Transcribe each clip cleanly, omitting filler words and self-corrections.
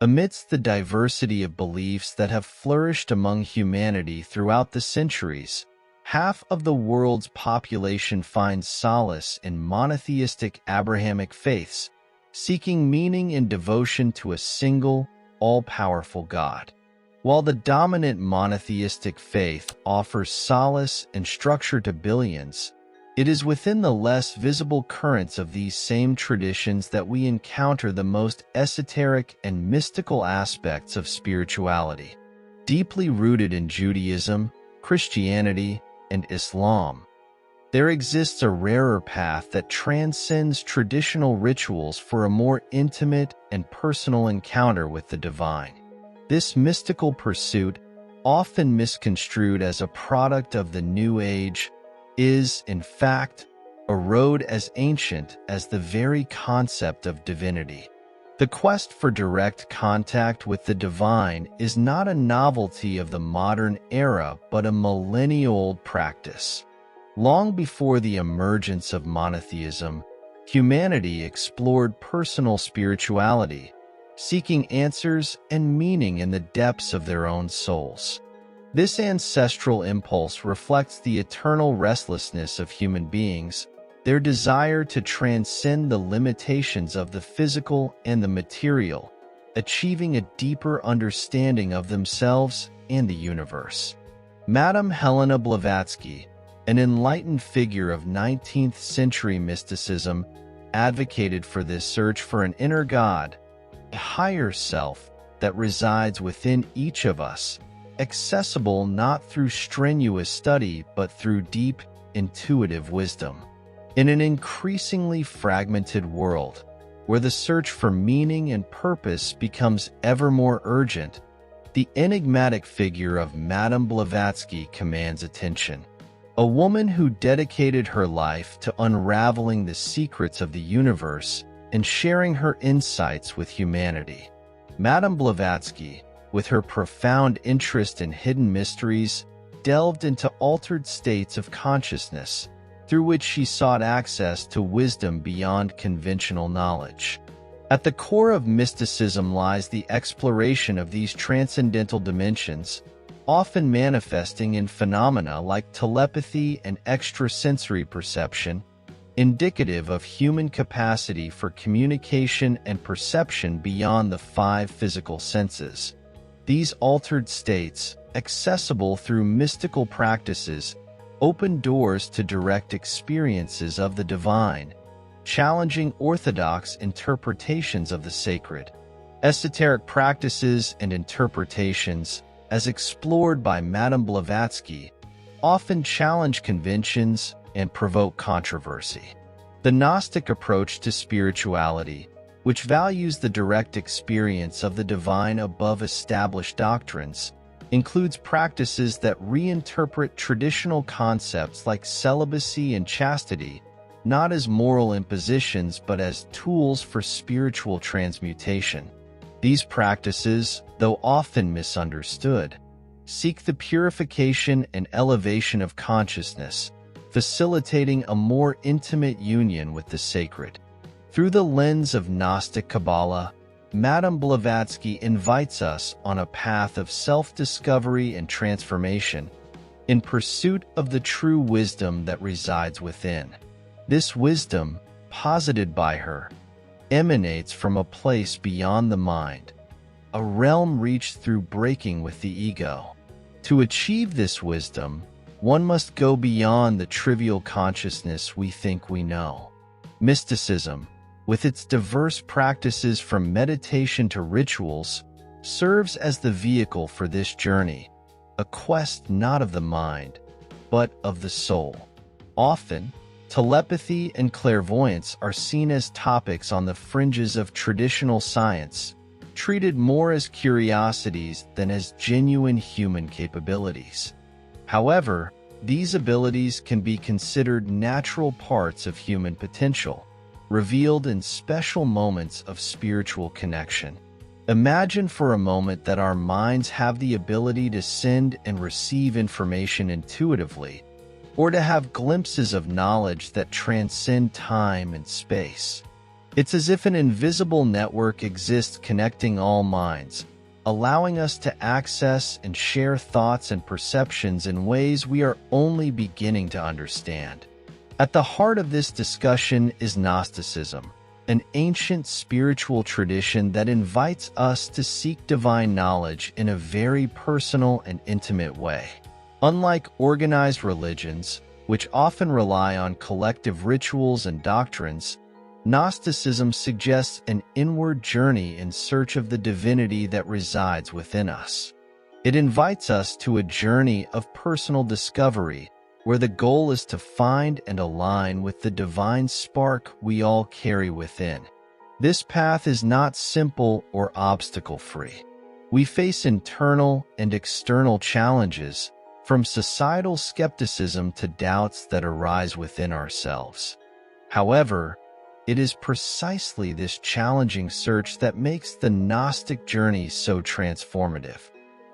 Amidst the diversity of beliefs that have flourished among humanity throughout the centuries, half of the world's population finds solace in monotheistic Abrahamic faiths, seeking meaning and devotion to a single, all-powerful God. While the dominant monotheistic faith offers solace and structure to billions, it is within the less visible currents of these same traditions that we encounter the most esoteric and mystical aspects of spirituality. Deeply rooted in Judaism, Christianity, and Islam, there exists a rarer path that transcends traditional rituals for a more intimate and personal encounter with the divine. This mystical pursuit, often misconstrued as a product of the New Age, is, in fact, a road as ancient as the very concept of divinity. The quest for direct contact with the divine is not a novelty of the modern era but a millennia-old practice. Long before the emergence of monotheism, humanity explored personal spirituality, seeking answers and meaning in the depths of their own souls. This ancestral impulse reflects the eternal restlessness of human beings, their desire to transcend the limitations of the physical and the material, achieving a deeper understanding of themselves and the universe. Madame Helena Blavatsky, an enlightened figure of 19th-century mysticism, advocated for this search for an inner God, a higher self that resides within each of us, accessible not through strenuous study but through deep, intuitive wisdom. In an increasingly fragmented world, where the search for meaning and purpose becomes ever more urgent, the enigmatic figure of Madame Blavatsky commands attention. A woman who dedicated her life to unraveling the secrets of the universe and sharing her insights with humanity. Madame Blavatsky, with her profound interest in hidden mysteries, delved into altered states of consciousness, through which she sought access to wisdom beyond conventional knowledge. At the core of mysticism lies the exploration of these transcendental dimensions, often manifesting in phenomena like telepathy and extrasensory perception, indicative of human capacity for communication and perception beyond the five physical senses. These altered states, accessible through mystical practices, open doors to direct experiences of the divine, challenging orthodox interpretations of the sacred. Esoteric practices and interpretations, as explored by Madame Blavatsky, often challenge conventions and provoke controversy. The Gnostic approach to spirituality, which values the direct experience of the divine above established doctrines, includes practices that reinterpret traditional concepts like celibacy and chastity, not as moral impositions but as tools for spiritual transmutation. These practices, though often misunderstood, seek the purification and elevation of consciousness, facilitating a more intimate union with the sacred. Through the lens of Gnostic Kabbalah, Madame Blavatsky invites us on a path of self-discovery and transformation, in pursuit of the true wisdom that resides within. This wisdom, posited by her, emanates from a place beyond the mind, a realm reached through breaking with the ego. To achieve this wisdom, one must go beyond the trivial consciousness we think we know. Mysticism, with its diverse practices from meditation to rituals, serves as the vehicle for this journey, a quest not of the mind, but of the soul. Often, telepathy and clairvoyance are seen as topics on the fringes of traditional science, treated more as curiosities than as genuine human capabilities. However, these abilities can be considered natural parts of human potential, revealed in special moments of spiritual connection. Imagine for a moment that our minds have the ability to send and receive information intuitively, or to have glimpses of knowledge that transcend time and space. It's as if an invisible network exists connecting all minds, allowing us to access and share thoughts and perceptions in ways we are only beginning to understand. At the heart of this discussion is Gnosticism, an ancient spiritual tradition that invites us to seek divine knowledge in a very personal and intimate way. Unlike organized religions, which often rely on collective rituals and doctrines, Gnosticism suggests an inward journey in search of the divinity that resides within us. It invites us to a journey of personal discovery, where the goal is to find and align with the divine spark we all carry within. This path is not simple or obstacle-free. We face internal and external challenges, from societal skepticism to doubts that arise within ourselves. However, it is precisely this challenging search that makes the Gnostic journey so transformative.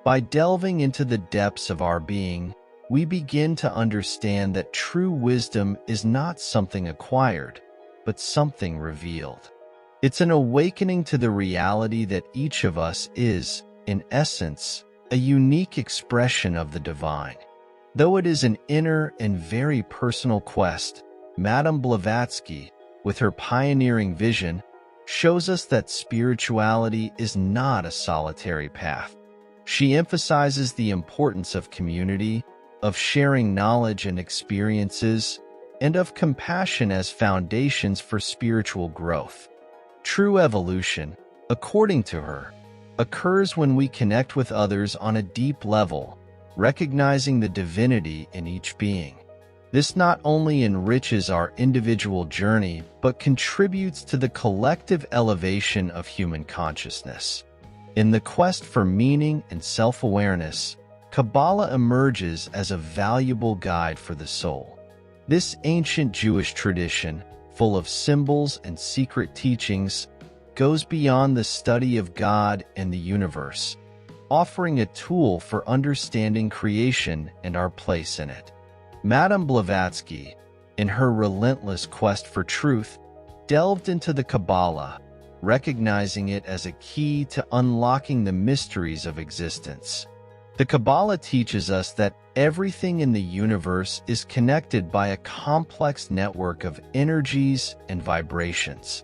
By delving into the depths of our being, we begin to understand that true wisdom is not something acquired, but something revealed. It's an awakening to the reality that each of us is, in essence, a unique expression of the divine. Though it is an inner and very personal quest, Madame Blavatsky, with her pioneering vision, shows us that spirituality is not a solitary path. She emphasizes the importance of community, of sharing knowledge and experiences, and of compassion as foundations for spiritual growth. True evolution, according to her, occurs when we connect with others on a deep level, recognizing the divinity in each being. This not only enriches our individual journey, but contributes to the collective elevation of human consciousness. In the quest for meaning and self-awareness, Kabbalah emerges as a valuable guide for the soul. This ancient Jewish tradition, full of symbols and secret teachings, goes beyond the study of God and the universe, offering a tool for understanding creation and our place in it. Madame Blavatsky, in her relentless quest for truth, delved into the Kabbalah, recognizing it as a key to unlocking the mysteries of existence. The Kabbalah teaches us that everything in the universe is connected by a complex network of energies and vibrations.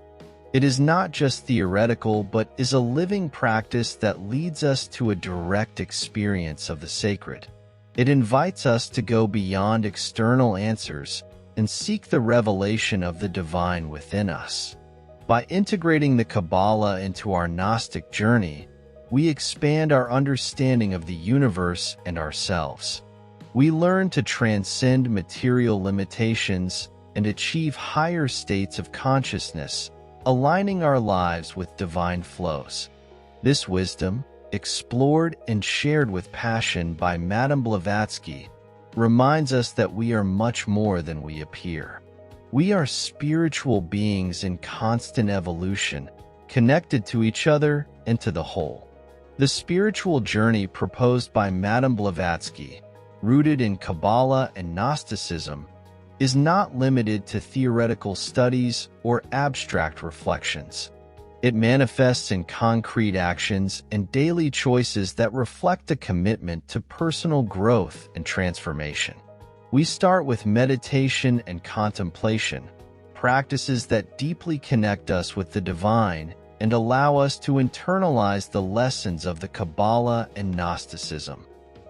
It is not just theoretical, but is a living practice that leads us to a direct experience of the sacred. It invites us to go beyond external answers and seek the revelation of the divine within us. By integrating the Kabbalah into our Gnostic journey, we expand our understanding of the universe and ourselves. We learn to transcend material limitations and achieve higher states of consciousness, aligning our lives with divine flows. This wisdom, explored and shared with passion by Madame Blavatsky, reminds us that we are much more than we appear. We are spiritual beings in constant evolution, connected to each other and to the whole. The spiritual journey proposed by Madame Blavatsky, rooted in Kabbalah and Gnosticism, is not limited to theoretical studies or abstract reflections. It manifests in concrete actions and daily choices that reflect a commitment to personal growth and transformation. We start with meditation and contemplation, practices that deeply connect us with the divine and allow us to internalize the lessons of the Kabbalah and Gnosticism.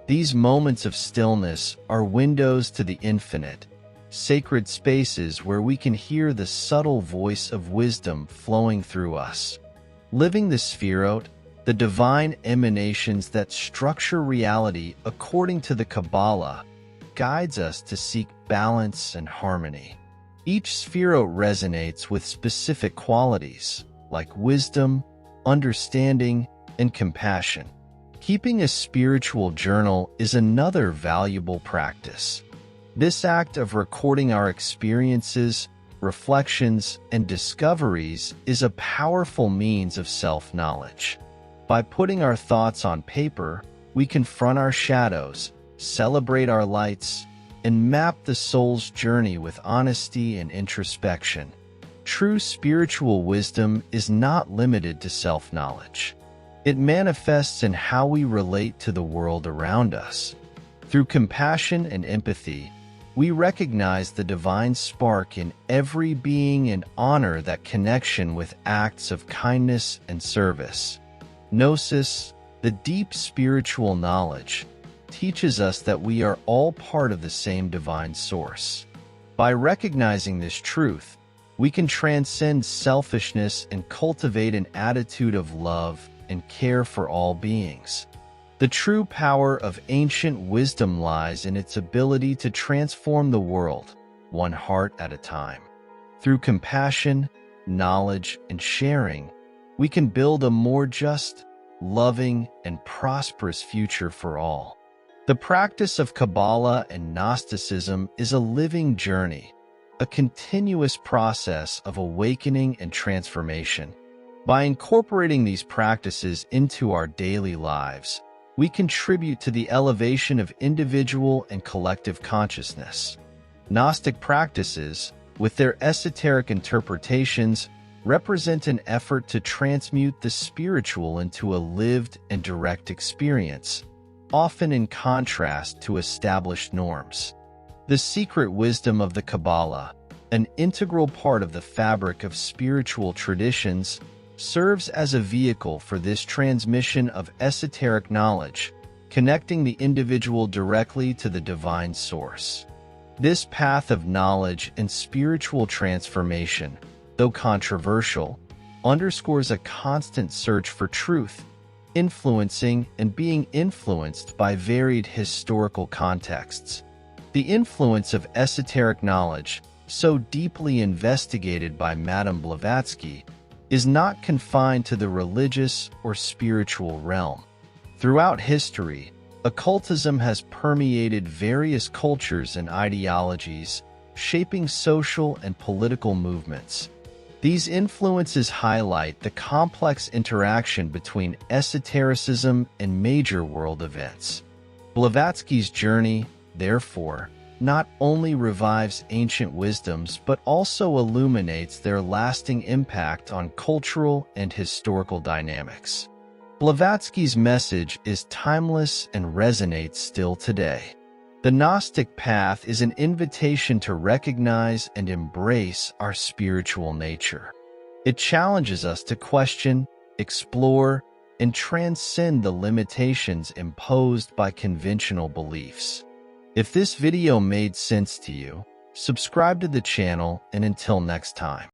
These moments of stillness are windows to the infinite, sacred spaces where we can hear the subtle voice of wisdom flowing through us. Living the Sefirot, the divine emanations that structure reality according to the Kabbalah, guides us to seek balance and harmony. Each Sefirot resonates with specific qualities, like wisdom, understanding, and compassion. Keeping a spiritual journal is another valuable practice. This act of recording our experiences, reflections, and discoveries is a powerful means of self-knowledge. By putting our thoughts on paper, we confront our shadows, celebrate our lights, and map the soul's journey with honesty and introspection. True spiritual wisdom is not limited to self-knowledge. It manifests in how we relate to the world around us. Through compassion and empathy, we recognize the divine spark in every being and honor that connection with acts of kindness and service. Gnosis, the deep spiritual knowledge, teaches us that we are all part of the same divine source. By recognizing this truth, we can transcend selfishness and cultivate an attitude of love and care for all beings. The true power of ancient wisdom lies in its ability to transform the world, one heart at a time. Through compassion, knowledge, and sharing, we can build a more just, loving, and prosperous future for all. The practice of Kabbalah and Gnosticism is a living journey, a continuous process of awakening and transformation. By incorporating these practices into our daily lives, we contribute to the elevation of individual and collective consciousness. Gnostic practices, with their esoteric interpretations, represent an effort to transmute the spiritual into a lived and direct experience, often in contrast to established norms. The secret wisdom of the Kabbalah, an integral part of the fabric of spiritual traditions, serves as a vehicle for this transmission of esoteric knowledge, connecting the individual directly to the divine source. This path of knowledge and spiritual transformation, though controversial, underscores a constant search for truth, influencing and being influenced by varied historical contexts. The influence of esoteric knowledge, so deeply investigated by Madame Blavatsky, is not confined to the religious or spiritual realm. Throughout history, occultism has permeated various cultures and ideologies, shaping social and political movements. These influences highlight the complex interaction between esotericism and major world events. Blavatsky's journey, therefore, not only revives ancient wisdoms but also illuminates their lasting impact on cultural and historical dynamics. Blavatsky's message is timeless and resonates still today. The Gnostic path is an invitation to recognize and embrace our spiritual nature. It challenges us to question, explore, and transcend the limitations imposed by conventional beliefs. If this video made sense to you, subscribe to the channel, and until next time.